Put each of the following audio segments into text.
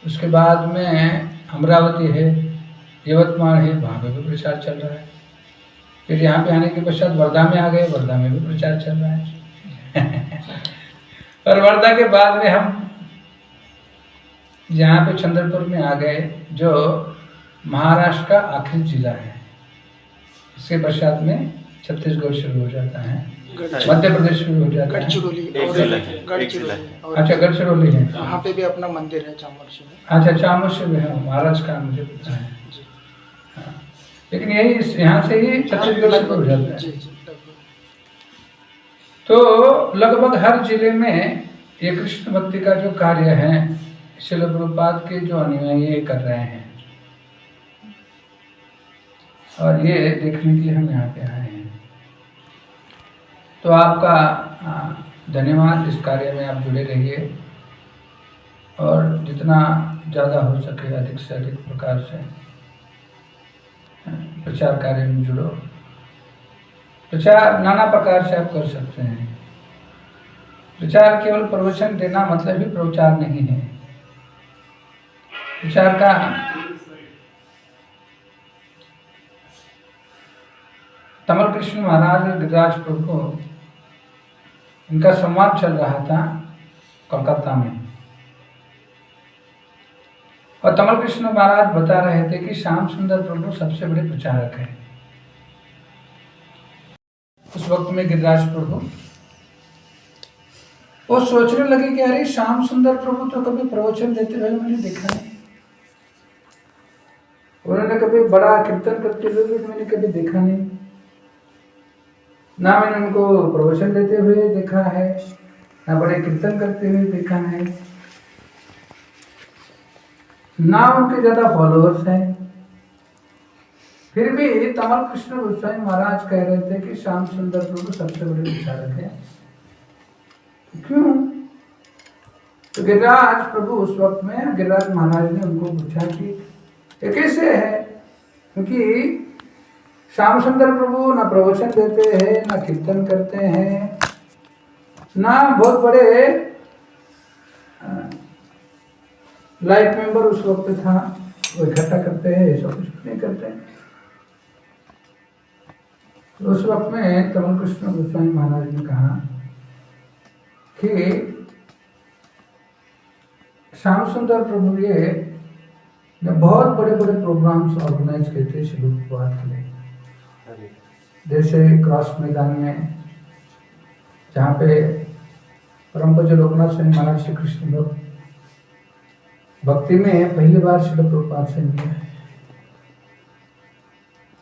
उसके बाद में अमरावती है, यवतमाल है, वहाँ पे भी प्रचार चल रहा है। फिर यहाँ पे आने के पश्चात वर्धा में आ गए, वर्धा में भी प्रचार चल रहा है। और वर्धा के बाद में हम यहाँ पे चंद्रपुर में आ गए, जो महाराष्ट्र का आखिरी जिला है। इसके पश्चात में छत्तीसगढ़ शुरू हो जाता है, मध्य प्रदेश शुरू हो जाता है, गढ़चिरौली अच्छा गढ़चिरौली है, वहाँ पे भी अपना मंदिर है चामुंडा में। अच्छा चामुंडा में है, महाराज का मुझे पता है। हाँ, लेकिन यही यहाँ से ही छत्तीसगढ़ शुरू हो जाता है। तो लगभग हर जिले में ये कृष्ण भक्ति का जो कार्य है, श्रील प्रभुपाद के जो अनुयायी ये कर रहे हैं, और ये देखने के लिए हम यहाँ पे आए हैं। तो आपका धन्यवाद, इस कार्य में आप जुड़े रहिए और जितना ज़्यादा हो सके अधिक से अधिक प्रकार से प्रचार कार्य में जुड़ो। प्रचार नाना प्रकार से आप कर सकते हैं। प्रचार केवल प्रवचन देना मतलब ही प्रचार नहीं है। प्रचार का तमल कृष्ण महाराज गिरिराज प्रभु, इनका संवाद चल रहा था कोलकाता में, और तमल कृष्ण महाराज बता रहे थे कि श्याम सुंदर प्रभु सबसे बड़े प्रचारक हैं। उस वक्त में गिरिराज प्रभु वो सोचने लगे कि अरे श्याम सुंदर प्रभु तो कभी प्रवचन देते हुए मैंने देखा नहीं, उन्होंने कभी बड़ा कीर्तन करते हुए भी मैंने कभी देखा नहीं, ना मैंने उनको प्रवचन देते हुए देखा है, ना बड़े कीर्तन करते हुए देखा है, ना उनके ज्यादा फॉलोअर्स हैं। फिर भी तमल कृष्ण गोस्वामी महाराज कह रहे थे कि श्याम सुंदर प्रभु सबसे बड़े विचारक है। क्यों? तो गिरिराज प्रभु उस वक्त में गिरिराज महाराज ने उनको पूछा कि ये कैसे है, क्योंकि श्याम सुंदर प्रभु ना प्रवचन देते हैं, ना कीर्तन करते हैं, ना बहुत बड़े लाइफ मेंबर उस वक्त था वो इकट्ठा करते हैं, ऐसा कुछ नहीं करते हैं। तो उस वक्त में तमल कृष्ण गोस्वामी महाराज ने कहा कि श्याम सुंदर प्रभु ये बहुत बड़े बड़े प्रोग्राम्स ऑर्गेनाइज किए थे श्री प्रभुपाद के लिए। जैसे क्रॉस मैदान में, जहाँ पे परम पूज्य लोकनाथ स्वामी महाराज श्री कृष्ण भक्ति में पहली बार श्री प्रभुपाद से मिले,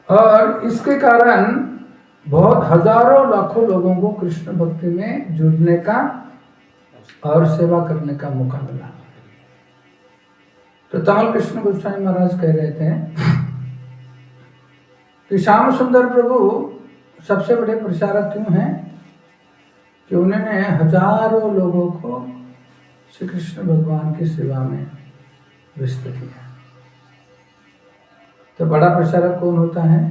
और इसके कारण बहुत हजारों लाखों लोगों को कृष्ण भक्ति में जुड़ने का और सेवा करने का मौका मिला। तो तमल कृष्ण गोस्वामी महाराज कह रहे थे कि श्याम सुंदर प्रभु सबसे बड़े प्रचारक क्यों हैं, कि उन्होंने हजारों लोगों को श्री कृष्ण भगवान की सेवा में व्यस्त किया। तो बड़ा प्रचारक कौन होता है?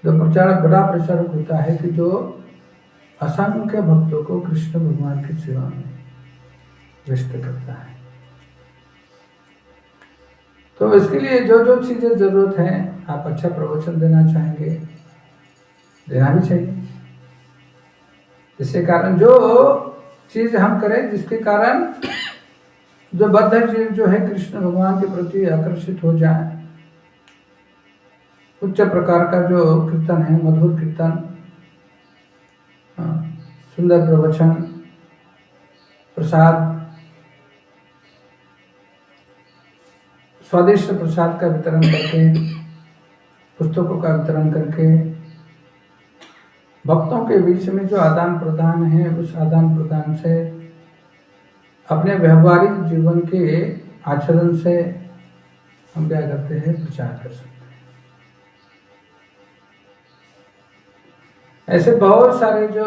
जो प्रचारक बड़ा प्रचारक होता है कि जो असंख्य भक्तों को कृष्ण भगवान की सेवा में व्यस्त करता है। तो इसके लिए जो जो चीजें जरूरत है, आप अच्छा प्रवचन देना चाहेंगे, देना भी चाहिए। इसके कारण जो चीज हम करें जिसके कारण जो बद्ध जीव जो है कृष्ण भगवान के प्रति आकर्षित हो जाए, उच्च प्रकार का जो कीर्तन है, मधुर कीर्तन, सुंदर प्रवचन, प्रसाद, स्वादिष्ट प्रसाद का वितरण करके, पुस्तकों का वितरण करके, भक्तों के बीच में जो आदान प्रदान है, उस आदान प्रदान से अपने व्यवहारिक जीवन के आचरण से हम क्या करते हैं, प्रचार कर सकते हैं। ऐसे बहुत सारे जो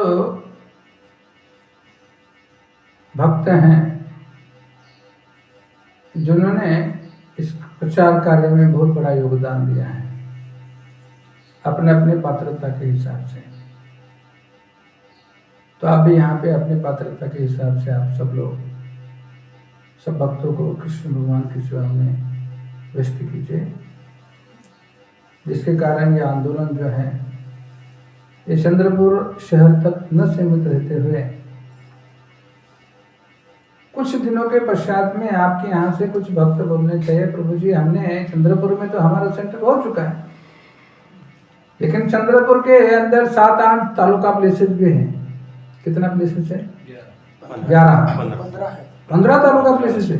भक्त हैं जिन्होंने इस प्रचार कार्य में बहुत बड़ा योगदान दिया है अपने अपने पात्रता के हिसाब से। तो आप भी यहाँ पे अपने पात्रता के हिसाब से आप सब लोग सब भक्तों को कृष्ण भगवान की सेवा में व्यस्त कीजिए, जिसके कारण ये आंदोलन जो है ये चंद्रपुर शहर तक न सीमित रहते हुए कुछ दिनों के पश्चात में आपके यहाँ से कुछ भक्त बोलने चाहिए, प्रभु जी हमने चंद्रपुर में तो हमारा सेंटर हो चुका है, लेकिन चंद्रपुर के अंदर 7-8 तालुका प्लेसेस भी हैं। कितना प्लेसेस है? 15 तालुका प्लेसेस है।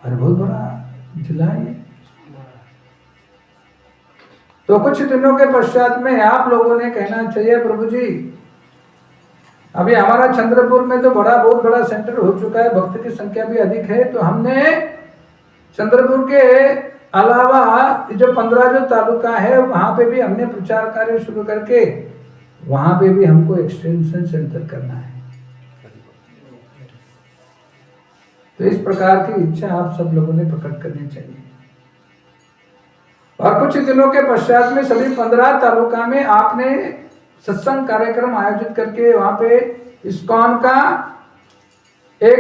अरे बहुत बड़ा जिला है ये। तो कुछ दिनों के पश्चात में आप लोगों ने कहना चाहिए, प्रभु जी अभी हमारा चंद्रपुर में तो बहुत बड़ा सेंटर हो चुका है, भक्त की संख्या भी अधिक है, तो हमने चंद्रपुर के अलावा जो 15 जो तालुका है वहां पे भी हमने प्रचार कार्य शुरू करके वहां पे भी हमको एक्सटेंशन सेंटर करना है। तो इस प्रकार की इच्छा आप सब लोगों ने प्रकट करनी चाहिए। और कुछ दिनों के पश्चात में सभी 15 तालुका में आपने सत्संग कार्यक्रम आयोजित करके वहां पे इस्कॉन का एक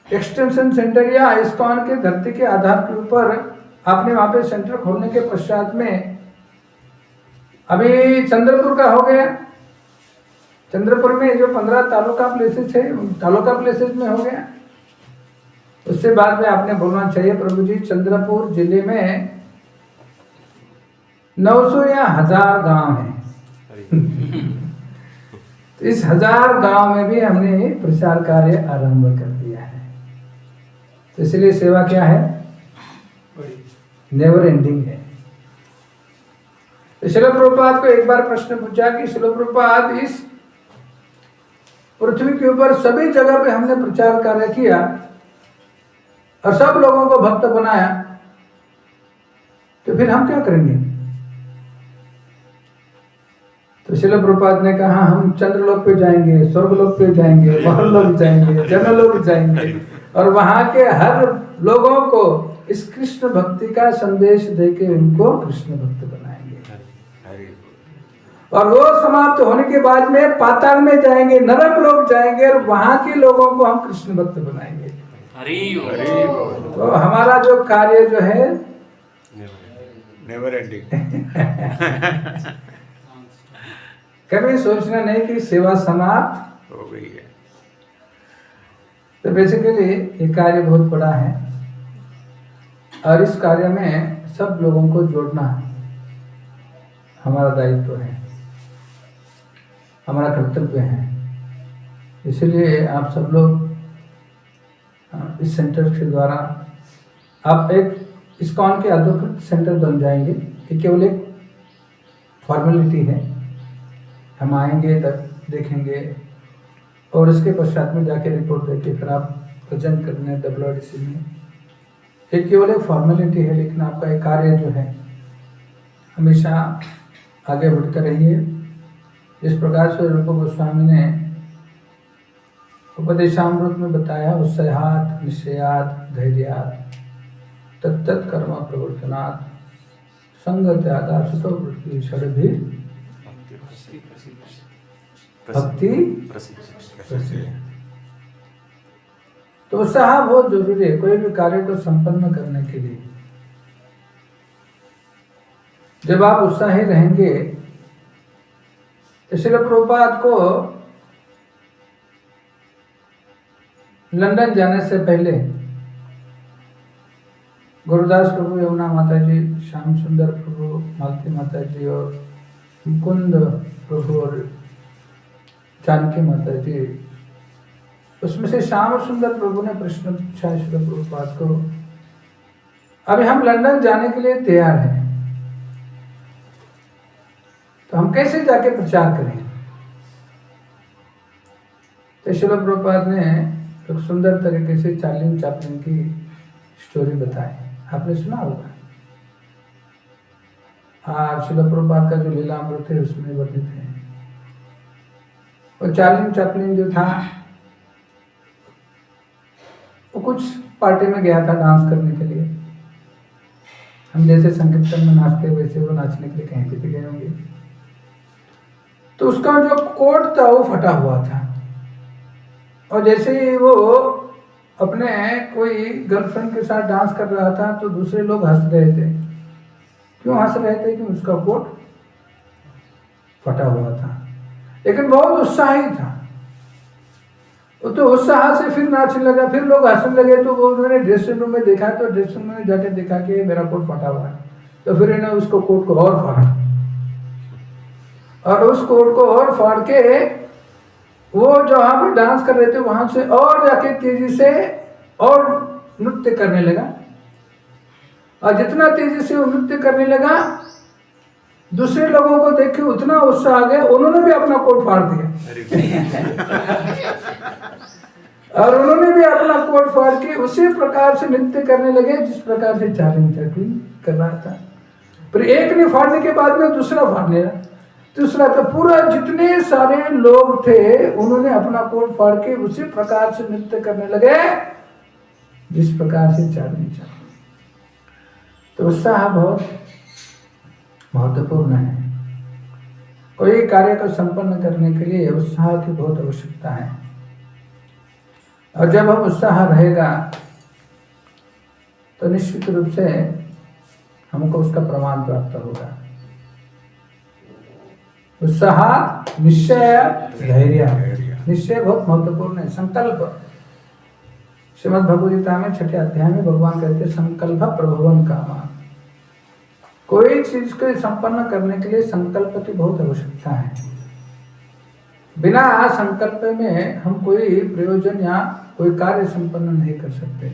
एक्सटेंशन सेंटर या इस्कॉन के धरती के आधार के ऊपर आपने वहां पे सेंटर खोलने के पश्चात में अभी चंद्रपुर का हो गया। चंद्रपुर में जो 15 तालुका प्लेसेस है, तालुका प्लेसेस में हो गया। उससे बाद में आपने बोलना चाहिए, प्रभु जी चंद्रपुर जिले में 900 या 1000 गांव हैं। तो इस 1000 गांव में भी हमने प्रचार कार्य आरंभ कर दिया है। तो इसलिए सेवा क्या है? नेवर एंडिंग है। तो श्रील प्रभुपाद को एक बार प्रश्न पूछा कि श्रील प्रभुपाद इस पृथ्वी के ऊपर सभी जगह पे हमने प्रचार कार्य किया और सब लोगों को भक्त बनाया, तो फिर हम क्या करेंगे? तो श्रील प्रभुपाद ने कहा हम चंद्रलोक पे जाएंगे, स्वर्गलोक पे जाएंगे, महलोक जाएंगे, जनलोक जाएंगे और वहां के हर लोगों को इस कृष्ण भक्ति का संदेश देके उनको कृष्ण भक्त बनाएंगे। और वो समाप्त होने के बाद में पाताल में जाएंगे, नरक लोक जाएंगे और वहां के लोगों को हम कृष्ण भक्त बनाएंगे। तो हमारा जो कार्य जो है नेवर एंडिंग। कभी सोचना नहीं कि सेवा समाप्त हो गई है। तो बेसिकली ये कार्य बहुत बड़ा है और इस कार्य में सब लोगों को जोड़ना हमारा दायित्व है, हमारा कर्तव्य है। इसलिए आप सब लोग इस सेंटर के द्वारा आप एक इस्कॉन के अधिकृत सेंटर बन जाएंगे। ये केवल एक फॉर्मेलिटी है। हम आएंगे, देखेंगे और इसके पश्चात में जाके रिपोर्ट देके फिर आप प्रेजेंट करने WRDC में। एक केवल एक फॉर्मेलिटी है, लेकिन आपका एक कार्य जो है हमेशा आगे बढ़ते रहिए। इस प्रकार से रूप गोस्वामी ने उपदेशामृत में बताया, उत्साहात निश्चयात धैर्यात तत्त कर्म प्रवर्तनात् संग त्यागा सुतो वृत्ति षड्भी भक्ति प्रसिद्ध। तो उत्साह बहुत जरूरी है कोई भी कार्य को संपन्न करने के लिए। जब आप उत्साही रहेंगे, तो श्रील प्रभुपाद को लंदन जाने से पहले गुरुदास प्रभु, यमुना माता जी, श्याम सुंदर प्रभु, मालती माता जी और मुकुंद प्रभु और जानकी माता जी, उसमें से श्याम सुंदर प्रभु ने प्रश्न पूछा श्रील प्रभुपाद को, अभी हम लंदन जाने के लिए तैयार हैं, तो हम कैसे जाके प्रचार करें? तो श्रील प्रभुपाद ने एक सुंदर तरीके से चार्ली चैपलिन की स्टोरी बताई। आपने सुना होगा। श्रील प्रभुपाद का जो लीलामृत है उसमें वर्णित है। और चार्ली चैपलिन जो था वो कुछ पार्टी में गया था डांस करने के लिए। हम जैसे संकीर्तन में नाचते वैसे वो नाचने के लिए कहीं पे भी गए होंगे। तो उसका जो कोट था वो फटा हुआ था और जैसे ही वो अपने कोई गर्लफ्रेंड के साथ डांस कर रहा था तो दूसरे लोग हंस रहे थे। क्यों हंस रहे थे? कि उसका कोट फटा हुआ था, लेकिन बहुत उत्साही था। वो तो उत्साह से फिर नाचने लगा, फिर लोग हंसने लगे। तो वो उन्होंने ड्रेसिंग रूम में देखा, तो ड्रेसिंग रूम में जाके देखा कि मेरा कोट फटा हुआ है। तो फिर इन्होंने उसको कोट को और फाड़ा, और उस कोट को और फाड़ के वो जहाँ पे डांस कर रहे थे वहां से और जाके तेजी से और नृत्य करने लगा। और जितना तेजी से वो नृत्य करने लगा, दूसरे लोगों को देख के उतना उत्साह आ गया, उन्होंने भी अपना कोट फाड़ दिया। और उन्होंने भी अपना कोट फाड़ के उसी प्रकार से नृत्य करने लगे जिस प्रकार से चार्ली चैपलिन कर रहा था। पर एक ने फाड़ने के बाद में दूसरा फाड़ने लगा, दूसरा। तो पूरा जितने सारे लोग थे उन्होंने अपना कोट फाड़ के उसी प्रकार से नृत्य करने लगे जिस प्रकार से चार्ली चैपलिन। तो उत्साह बहुत महत्वपूर्ण है। कोई कार्य को संपन्न करने के लिए उत्साह की बहुत आवश्यकता है, और जब हम उत्साह रहेगा तो निश्चित रूप से हमको उसका प्रमाण प्राप्त होगा। उत्साह, निश्चय, धैर्य। निश्चय बहुत महत्वपूर्ण है। संकल्प, श्रीमद् भगवद गीता में 6 अध्याय में भगवान कहते हैं संकल्प प्रभवन् कामा। कोई चीज को संपन्न करने के लिए संकल्प की बहुत आवश्यकता है। बिना संकल्प में हम कोई प्रयोजन या कोई कार्य संपन्न नहीं कर सकते।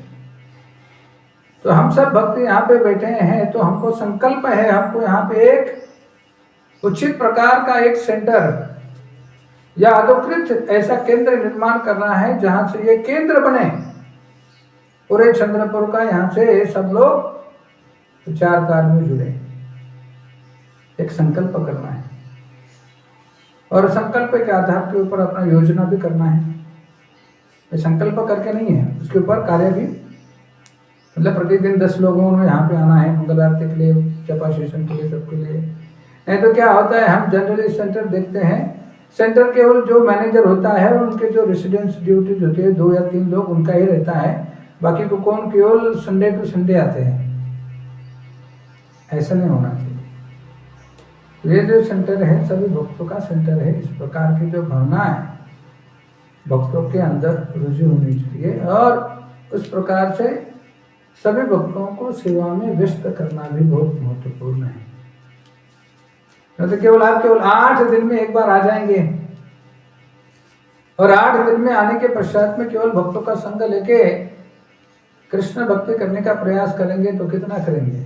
तो हम सब भक्त यहाँ पे बैठे हैं तो हमको संकल्प है, हमको यहाँ पे एक उचित प्रकार का एक सेंटर या अधिकृत ऐसा केंद्र निर्माण करना है जहां से ये केंद्र बने पूरे चंद्रपुर का। यहाँ से सब लोग विचार कार्य में जुड़े। एक संकल्प करना है, और संकल्प के आधार के ऊपर अपना योजना भी करना है। ये संकल्प करके नहीं है, उसके ऊपर कार्य भी। मतलब प्रतिदिन 10 लोगों ने यहाँ पे आना है मंगल आरती के लिए, जपा सेशन के लिए, सबके लिए। नहीं तो क्या होता है, हम जनरली सेंटर देखते हैं, सेंटर केवल जो मैनेजर होता है और उनके जो रेसिडेंस ड्यूटीज होती है 2 या 3 लोग उनका ही रहता है, बाकी को कौन केवल संडे टू संडे आते हैं। ऐसा नहीं होना चाहिए। ये जो सेंटर है सभी भक्तों का सेंटर है। इस प्रकार की जो भावना है भक्तों के अंदर रुजू होनी चाहिए, और उस प्रकार से सभी भक्तों को सेवा में व्यस्त करना भी बहुत महत्वपूर्ण है। तो केवल आप केवल 8 दिन में एक बार आ जाएंगे, और 8 दिन में आने के पश्चात में केवल भक्तों का संग लेके कृष्ण भक्ति करने का प्रयास करेंगे तो कितना करेंगे।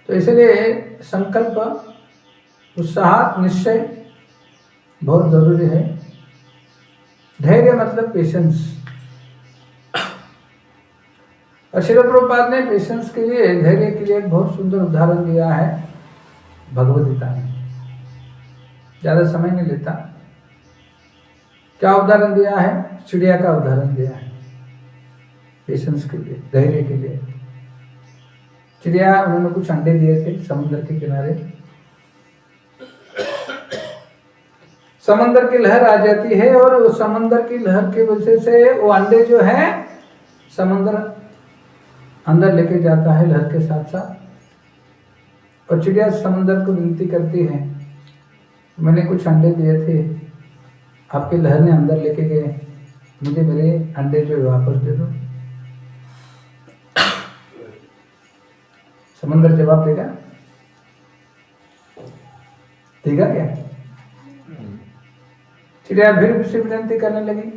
तो इसलिए संकल्प, उत्साह, निश्चय बहुत जरूरी है। धैर्य मतलब पेशेंस। और श्रील प्रभुपाद ने पेशेंस के लिए, धैर्य के लिए एक बहुत सुंदर उदाहरण दिया है भगवद गीता में। ज्यादा समय नहीं लेता। क्या उदाहरण दिया है? चिड़िया का उदाहरण दिया है पेशेंस के लिए, धैर्य के लिए। चिड़िया, उन्होंने कुछ अंडे दिए थे समुद्र के किनारे। समंदर की लहर आ जाती है, और उस समंदर की लहर की वजह से वो अंडे जो है समंदर अंदर लेके जाता है लहर के साथ साथ। और चिड़िया समंदर को विनती करती है, मैंने कुछ अंडे दिए थे, आपकी लहर ने अंदर लेके गए, मुझे मेरे अंडे जो वापस दे दो। समंदर जवाब देगा? देगा क्या? चिड़िया फिर से विनती करने लगी,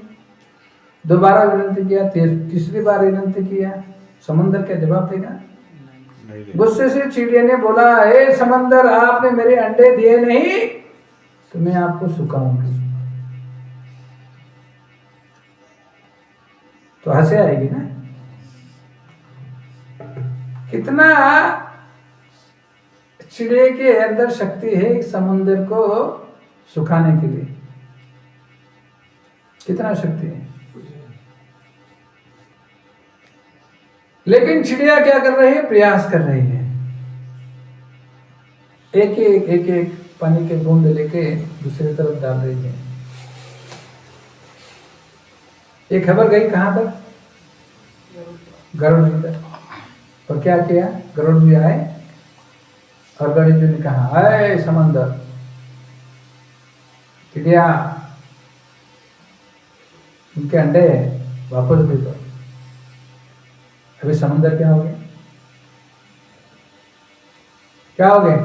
दोबारा विनती किया, तीसरी बार विनती किया, समंदर क्या जवाब देगा? गुस्से से चिड़िया ने बोला, हे समंदर, आपने मेरे अंडे दिए नहीं तो मैं आपको सुखाऊंगी। तो हंसी आएगी ना। कितना चिड़िया के अंदर शक्ति है समुद्र को सुखाने के लिए, कितना शक्ति है। लेकिन चिड़िया क्या कर रही है? प्रयास कर रही है। एक एक पानी के बूंद लेके दूसरी तरफ डाल रही है। ये खबर गई कहाँ तक? गरुड़ जी तक। और क्या किया? गरुड़ जी आए और गरुड़ जी ने कहा, अरे समंदर, चिड़िया, उनके अंडे वापस दे दो। अभी समंदर क्या हो गया? क्या हो गए?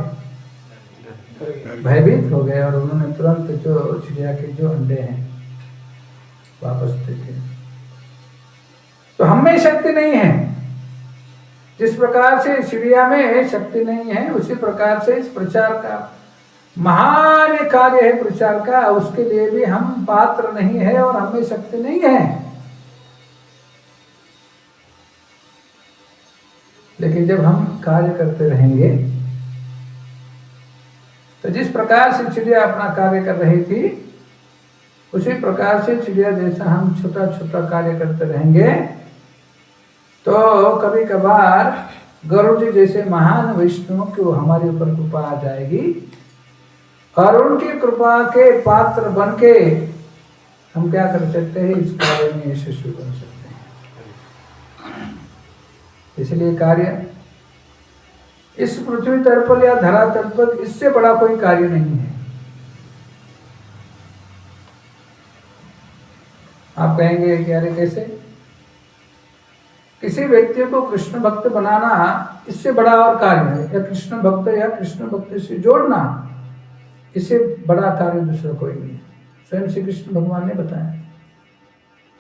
भयभीत हो गए और उन्होंने तुरंत जो चिड़िया के जो अंडे हैं वापस दे दिए। तो हम में शक्ति नहीं है। जिस प्रकार से चिड़िया में शक्ति नहीं है, उसी प्रकार से इस प्रचार का महान कार्य है प्रचार का, उसके लिए भी हम पात्र नहीं है और हमें शक्ति नहीं है। लेकिन जब हम कार्य करते रहेंगे तो जिस प्रकार से चिड़िया अपना कार्य कर रही थी, उसी प्रकार से चिड़िया जैसा हम छोटा छोटा कार्य करते रहेंगे तो कभी कभार गरुड़ जी जैसे महान विष्णु की हमारे ऊपर कृपा आ जाएगी और उनकी कृपा के पात्र बन के हम क्या कर सकते हैं? इस कार्य में यशस्वी बन सकते हैं। इसलिए कार्य इस पृथ्वी तल पर या धरातल पर इससे बड़ा कोई कार्य नहीं है। आप कहेंगे कि अरे कैसे? किसी व्यक्ति को कृष्ण भक्त बनाना इससे बड़ा और कार्य है, या कृष्ण भक्त या कृष्ण भक्त से जोड़ना, इससे बड़ा कार्य दूसरा कोई नहीं है। स्वयं श्री कृष्ण भगवान ने बताया,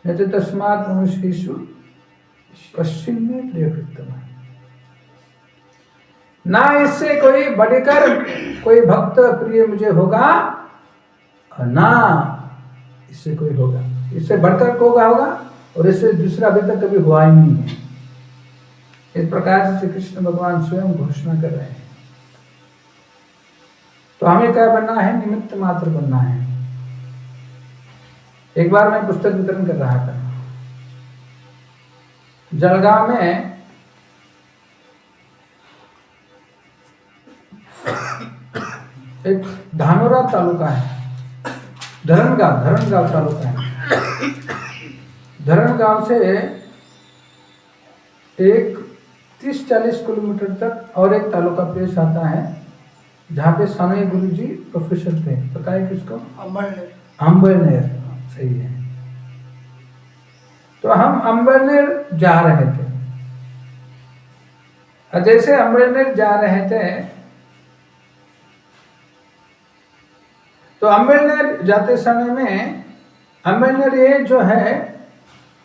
नहीं तो तस्मात् मनुष्येषु कश्चिन में प्रियकृतम, ना इससे कोई बढ़कर कोई भक्त प्रिय मुझे होगा और ना इससे कोई होगा। इससे बढ़कर होगा और इससे दूसरा अभी तक कभी हुआ ही नहीं है। इस प्रकार से श्री कृष्ण भगवान स्वयं घोषणा कर रहे हैं। तो हमें क्या बनना है? निमित्त मात्र बनना है। एक बार मैं पुस्तक वितरण कर रहा था जलगांव में। एक धानोरा तालुका है, धरणगांव तालुका है। धरणगांव से एक 30-40 किलोमीटर तक और एक तालुका पेश आता है जहाँ पे सानई गुरु जी प्रोफेसर थे। पता है किसको? अंबरनेर। सही है। तो हम अंबरनेर जा रहे थे और जैसे अंबरनेर जा रहे थे तो अंबरनेर जाते समय में, अंबरनेर ये जो है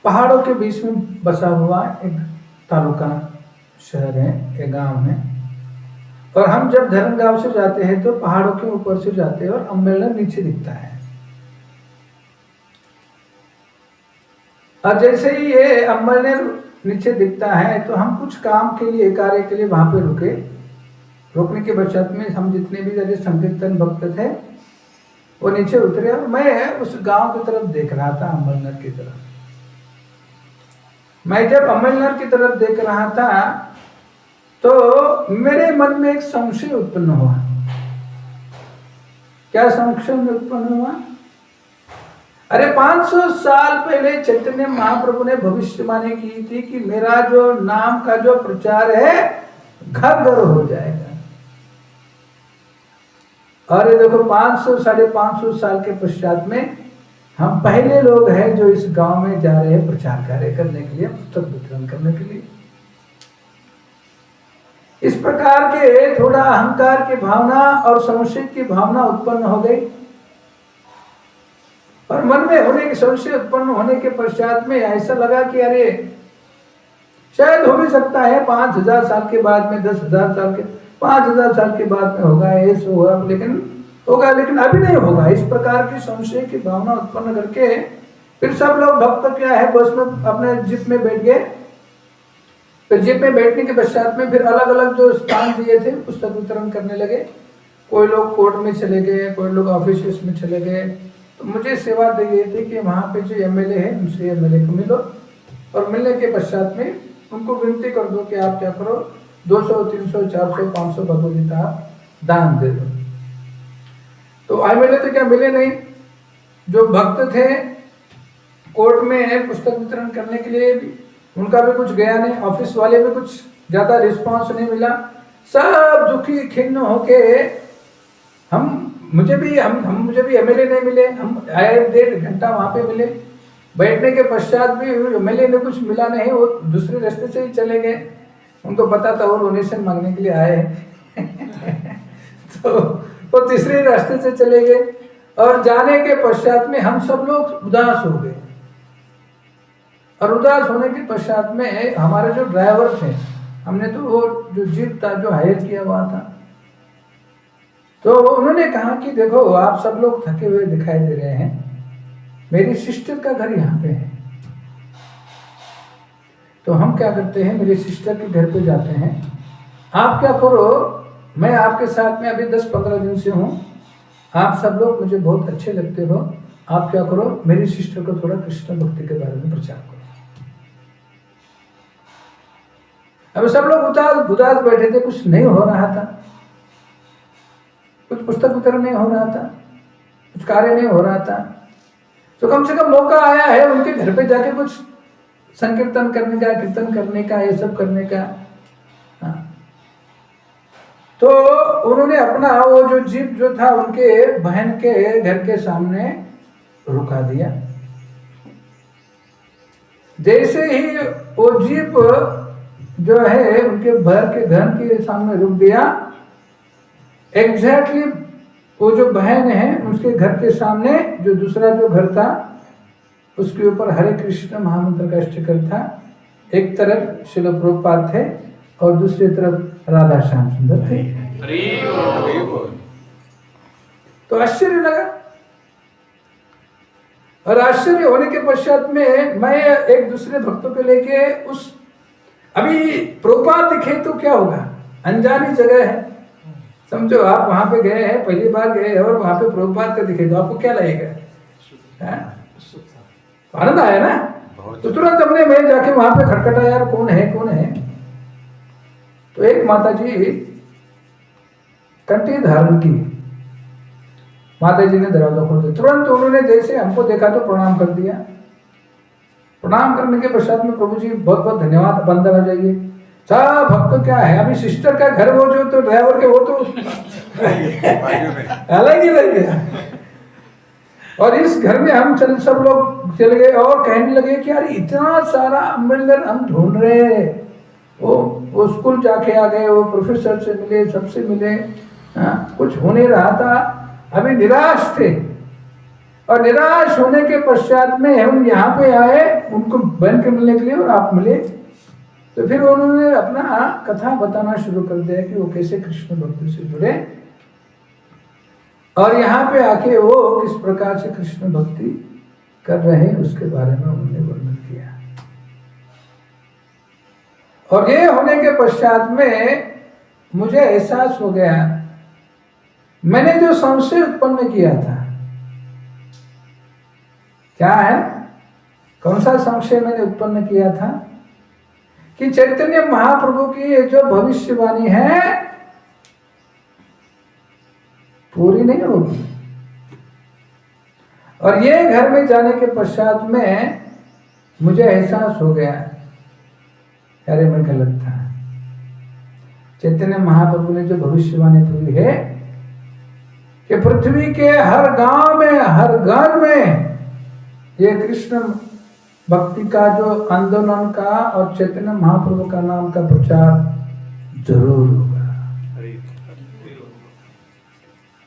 पहाड़ों के बीच में बसा हुआ एक तालुका शहर है, एक गांव है। और हम जब धरणगांव से जाते हैं तो पहाड़ों के ऊपर से जाते हैं और अंबरनेर नीचे दिखता है। और जैसे ही ये अंबरनेर नीचे दिखता है तो हम कुछ काम के लिए, कार्य के लिए वहां पे रुके। रुकने के पश्चात में हम जितने भी जैसे संकीर्तन भक्त थे वो नीचे उतरे और मैं उस गांव की तरफ देख रहा था, अंबरनेर की तरफ। मैं जब अंबरनेर की तरफ देख रहा था तो मेरे मन में एक संशय उत्पन्न हुआ। क्या संशय उत्पन्न हुआ? अरे 500 साल पहले चैतन्य महाप्रभु ने भविष्यवाणी की थी कि मेरा जो नाम का जो प्रचार है घर घर हो जाएगा। और ये देखो 500-550 साल के पश्चात में हम पहले लोग हैं जो इस गांव में जा रहे हैं प्रचार कार्य करने के लिए, पुस्तक वितरण करने के लिए। इस प्रकार के थोड़ा अहंकार की भावना और संशय की भावना उत्पन्न हो गई और मन में होने की संशय उत्पन्न होने के पश्चात में ऐसा लगा कि अरे शायद हो भी सकता है 5000 साल के बाद में, 10,000 साल के, 5000 साल के बाद में होगा, ऐसा होगा, लेकिन अभी नहीं होगा। इस प्रकार की संशय की भावना उत्पन्न करके फिर सब लोग भक्त क्या है बस में अपने जीप में बैठ गए। फिर जीप में बैठने के पश्चात में फिर अलग अलग जो स्थान दिए थे पुस्तक वितरण करने लगे। कोई लोग कोर्ट में चले गए, कोई लोग ऑफिस में चले गए। तो मुझे सेवा दी गई थी कि वहाँ पे जो एमएलए है उनसे एमएलए को मिलो और मिलने के पश्चात में उनको विनती कर दो कि आप क्या करो, 200, 300, 400, 500 भगवद गीता दान दे दो। तो एमएलए तो क्या मिले नहीं, जो भक्त थे कोर्ट में पुस्तक वितरण करने के लिए भी उनका भी कुछ गया नहीं, ऑफिस वाले भी कुछ ज्यादा रिस्पांस नहीं मिला, सब दुखी खिन्न होके मुझे भी एमएलए नहीं मिले, हम आए 1.5 घंटा वहां पे मिले, बैठने के पश्चात भी एमएलए ने कुछ मिला नहीं, वो दूसरे रास्ते से ही चले गए, उनको पता था वो डोनेशन मांगने के लिए आए हैं तो वो तीसरे रास्ते से चले गए और जाने के पश्चात में हम सब लोग उदास हो गए। और उदास होने के पश्चात में हमारे जो ड्राइवर थे, हमने तो वो जो जीप था जो हायर किया हुआ था, तो उन्होंने कहा कि देखो आप सब लोग थके हुए दिखाई दे रहे हैं, मेरी सिस्टर का घर यहाँ पे है, तो हम क्या करते हैं मेरे सिस्टर के घर पे जाते हैं, आप क्या करो, मैं आपके साथ में अभी 10-15 दिन से हूँ, आप सब लोग मुझे बहुत अच्छे लगते हो, आप क्या करो मेरी सिस्टर को थोड़ा कृष्ण भक्ति के बारे में प्रचार करो। अब सब लोग उदास बैठे थे, कुछ नहीं हो रहा था, कुछ पुस्तक वितरण नहीं हो रहा था, कुछ कार्य नहीं हो रहा था, तो कम से कम मौका आया है उनके घर पे जाके कुछ संकीर्तन करने का, कीर्तन करने का, ये सब करने का। हाँ। तो उन्होंने अपना वो जो जीप जो था उनके बहन के घर के सामने रुका दिया। जैसे ही वो जीप जो है उनके घर के सामने रुक गया, एग्जैक्टली वो जो बहन है उसके घर के सामने जो दूसरा जो घर था उसके ऊपर हरे कृष्ण महामंत्र का स्टिकर था, एक तरफ श्रील प्रभुपाद थे और दूसरी तरफ राधा श्याम सुंदर थे। तो आश्चर्य लगा, और आश्चर्य होने के पश्चात में मैं एक दूसरे भक्तों को लेके उस, अभी प्रभुपाद दिखे तो क्या होगा, अनजानी जगह है, समझो आप वहां पे गए हैं, पहली बार गए हैं और वहां पे प्रभुपाद का दिखे तो आपको क्या लगेगा, आनंद आया ना। तो तुरंत हमने मैं जाके वहां पे खटखटा, यार कौन है। तो एक माता जी कंठी धारण की, माता जी ने दरवाजा खोल दिया, तुरंत उन्होंने जैसे हमको देखा तो प्रणाम कर दिया। प्रणाम करने के पश्चात में प्रभु जी बहुत बहुत धन्यवाद, अब अंदर आ जाइए। सब भक्त क्या है, अभी सिस्टर का घर वो जो तो ड्राइवर के वो तो अलग ही लग गया, और इस घर में हम सब लोग चले गए और कहने लगे कि यार इतना सारा अम्बेडकर हम ढूंढ रहे हैं, वो स्कूल जाके आ गए, वो प्रोफेसर से मिले, सबसे मिले, कुछ हो नहीं रहा था, अभी निराश थे, और निराश होने के पश्चात में हम यहाँ पे आए उनको बहन के मिलने के लिए, और आप मिले। तो फिर उन्होंने अपना कथा बताना शुरू कर दिया कि वो कैसे कृष्ण भक्ति से जुड़े और यहाँ पे आके वो किस प्रकार से कृष्ण भक्ति कर रहे हैं उसके बारे में उन्होंने वर्णन किया। और ये होने के पश्चात में मुझे एहसास हो गया, मैंने जो संशय उत्पन्न किया था, क्या है, कौन सा संशय मैंने उत्पन्न किया था कि चैतन्य महाप्रभु की ये जो भविष्यवाणी है पूरी नहीं होगी, और ये घर में जाने के पश्चात में मुझे एहसास हो गया, अरे मैं गलत था। चैतन्य महाप्रभु ने जो भविष्यवाणी पूरी है कि पृथ्वी के हर गांव में, हर घर में ये कृष्ण भक्ति का जो आंदोलन का और चैतन्य महाप्रभु का नाम का प्रचार जरूर होगा।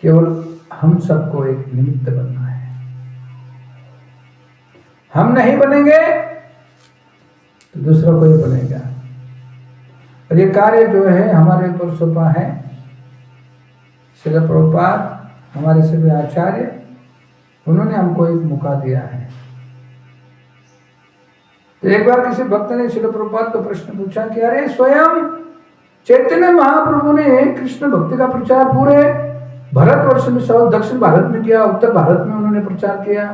केवल हम सबको एक निमित्त बनना है, हम नहीं बनेंगे तो दूसरा कोई बनेगा। और ये कार्य जो है हमारे ऊपर सौंपा है, श्रील प्रभुपाद हमारे सभी आचार्य, उन्होंने हमको एक मौका दिया है। तो एक बार किसी भक्त ने श्रील प्रभुपाद को प्रश्न पूछा कि अरे स्वयं चैतन्य महाप्रभु ने कृष्ण भक्ति का प्रचार पूरे भारतवर्ष में, दक्षिण भारत में किया, उत्तर भारत में उन्होंने प्रचार किया,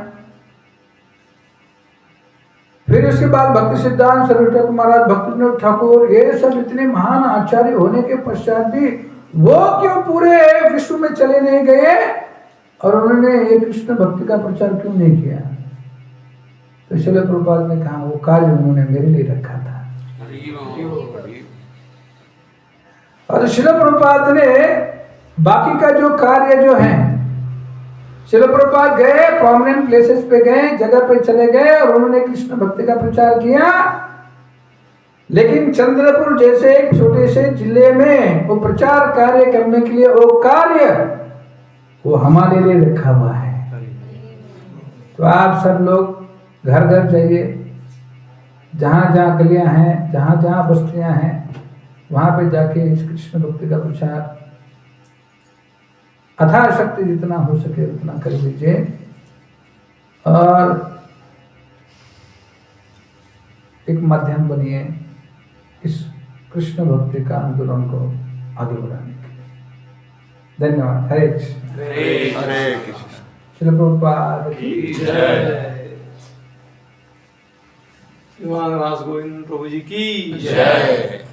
फिर उसके बाद भक्ति सिद्धांत सरस्वती ठाकुर महाराज, भक्ति विनोद ठाकुर, ये सब इतने महान आचार्य होने के पश्चात भी वो क्यों पूरे विश्व में चले नहीं गए और उन्होंने ये कृष्ण भक्ति का प्रचार क्यों नहीं किया? तो श्रील प्रभुपाद ने कहा वो कार्य उन्होंने मेरे लिए रखा था। और श्रील प्रभुपाद ने बाकी का जो कार्य जो है, श्रील प्रभुपाद गए, प्रोमिनेंट प्लेसेस पे गए, जगह पे चले गए और उन्होंने कृष्ण भक्ति का प्रचार किया। लेकिन चंद्रपुर जैसे एक छोटे से जिले में वो प्रचार कार्य करने के लिए वो कार्य वो हमारे लिए रखा हुआ है। तो आप सब लोग घर घर जाइए, जहाँ जहाँ गलियां हैं, जहाँ जहाँ बस्तियां हैं, वहां पे जाके इस कृष्ण भक्ति का प्रचार अथाशक्ति जितना हो सके उतना कर लीजिए और एक माध्यम बनिए इस कृष्ण भक्ति का आंदोलन को आगे बढ़ाने के लिए। धन्यवाद। हरे कृष्ण। हरे कृष्ण। श्रील प्रभुपाद की जय। रास गोविंद प्रभु जी की जय।